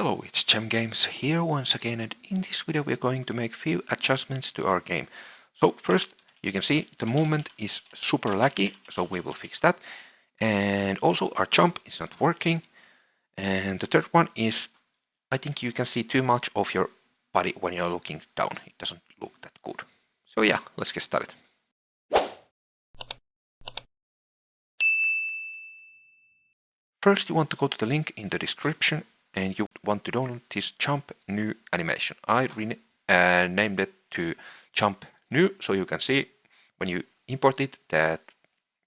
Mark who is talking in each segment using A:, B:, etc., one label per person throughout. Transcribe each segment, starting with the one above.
A: Hello, it's Gem Games here once again, and in this video we are going to make few adjustments to our game. So first, you can see the movement is super laggy, so we will fix that. And also our jump is not working. And the third one is, I think you can see too much of your body when you're looking down. It doesn't look that good. So yeah, let's get started. First, you want to go to the link in the description and you want to download this jump new animation. I named it to jump new, so you can see when you import it that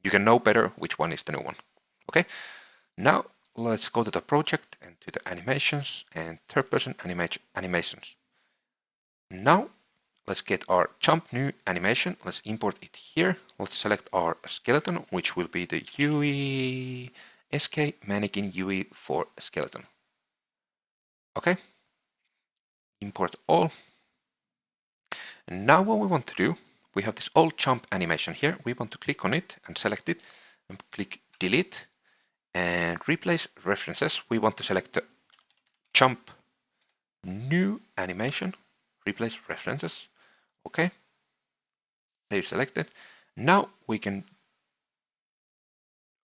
A: you can know better which one is the new one. Okay, now let's go to the project and to the animations and third person animations. Now let's get our jump new animation. Let's import it here. Let's select our skeleton, which will be the UE SK mannequin UE for skeleton. Okay, import all. And now what we want to do, we have this old jump animation here. We want to click on it and select it and click delete and replace references. We want to select the jump new animation, replace references. Okay, save selected. Now we can,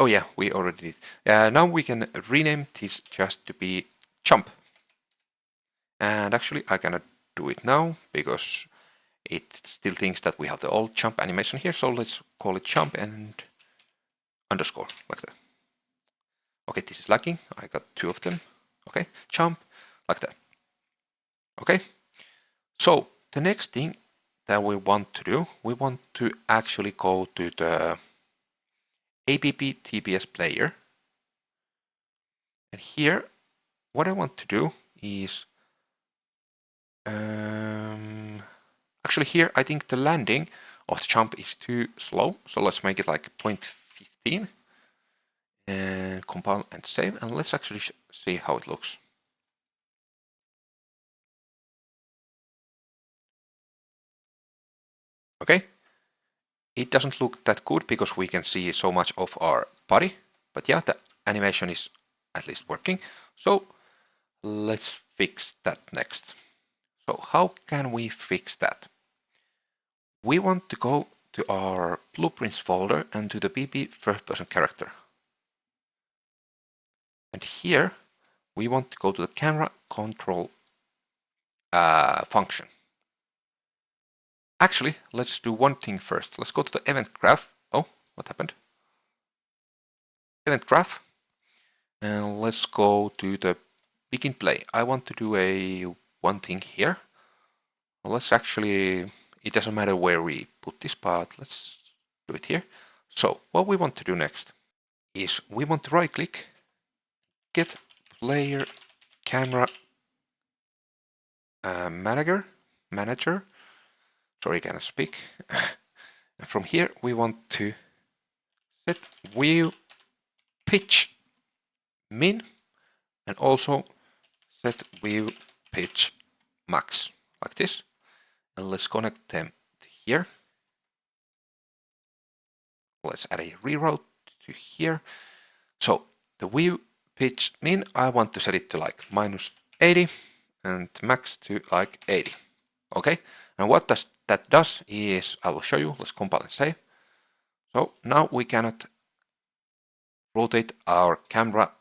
A: oh yeah, we already did. Now we can rename this just to be jump. And actually I cannot do it now because it still thinks that we have the old jump animation here, so let's call it jump and underscore, like that. Okay, this is lagging, I got two of them. Okay, jump, like that. Okay, so the next thing that we want to do, we want to actually go to the ABB TBS player. And here, what I want to do is, actually here I think the landing of the jump is too slow, so let's make it like 0.15 and compile and save, and let's actually see how it looks. Okay, it doesn't look that good because we can see so much of our body, but yeah, the animation is at least working. So let's fix that next. So how can we fix that? We want to go to our blueprints folder and to the BB first person character. And here we want to go to the camera control function. Actually, let's do one thing first. Let's go to the event graph. Oh, what happened? Event graph. And let's go to the begin play. I want to do one thing here. Let's actually, it doesn't matter where we put this, but let's do it here. So what we want to do next is we want to right click, get player camera manager. Sorry, I cannot speak. And from here we want to set view pitch min and also set view pitch max, like this. And let's connect them to here. Let's add a reroute to here. So the view pitch min, I want to set it to like -80 and max to like 80. Okay, and what that does is, I will show you. Let's compile and save. So now we cannot rotate our camera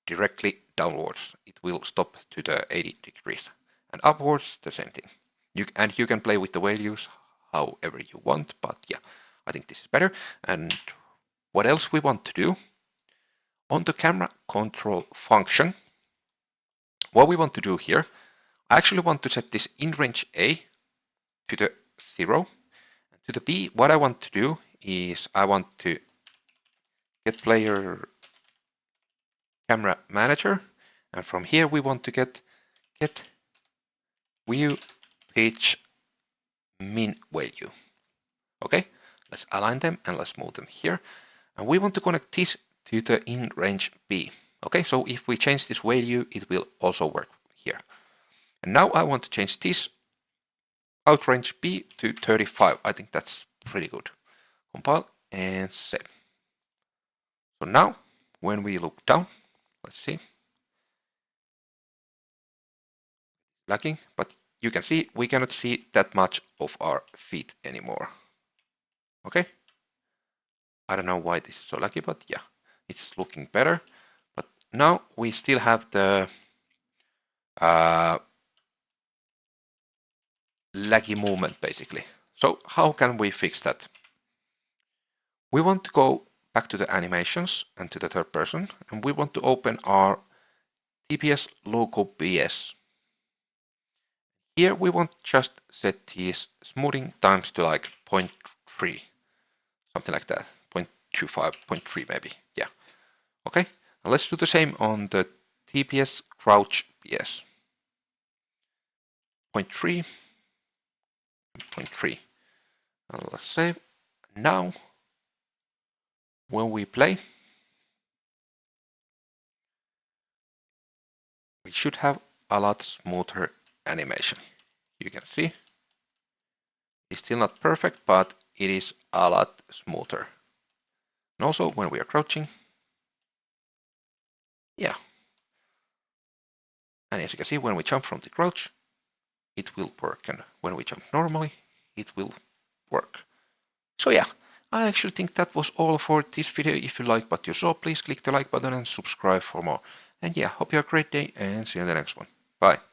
A: directly downwards. It will stop to the 80 degrees. And upwards, the same thing. You can play with the values however you want, but yeah, I think this is better. And what else we want to do? On the camera control function, what we want to do here, I actually want to set this in range A to the 0. And to the B, what I want to do is I want to get player camera manager, and from here we want to get view pitch min value. Okay, let's align them and let's move them here. And we want to connect this to the in range B. Okay, so if we change this value, it will also work here. And now I want to change this out range B to 35. I think that's pretty good. Compile and save. So now when we look down, let's see. lagging, but you can see we cannot see that much of our feet anymore. Okay? I don't know why this is so laggy, but yeah, it's looking better. But now we still have the laggy movement basically. So how can we fix that? We want to go back to the animations and to the third person, and we want to open our TPS logo BS. Here we want just set these smoothing times to like 0.3, something like that, 0.25, 0.3 maybe, yeah. Okay, now let's do the same on the TPS crouch BS. 0.3, 0.3. And let's save. Now, when we play, we should have a lot smoother animation. You can see it's still not perfect, but it is a lot smoother. And also when we are crouching, yeah. And as you can see, when we jump from the crouch, it will work. And when we jump normally, it will work. So yeah, I actually think that was all for this video. If you liked what you saw, please click the like button and subscribe for more. And yeah, hope you have a great day and see you in the next one. Bye.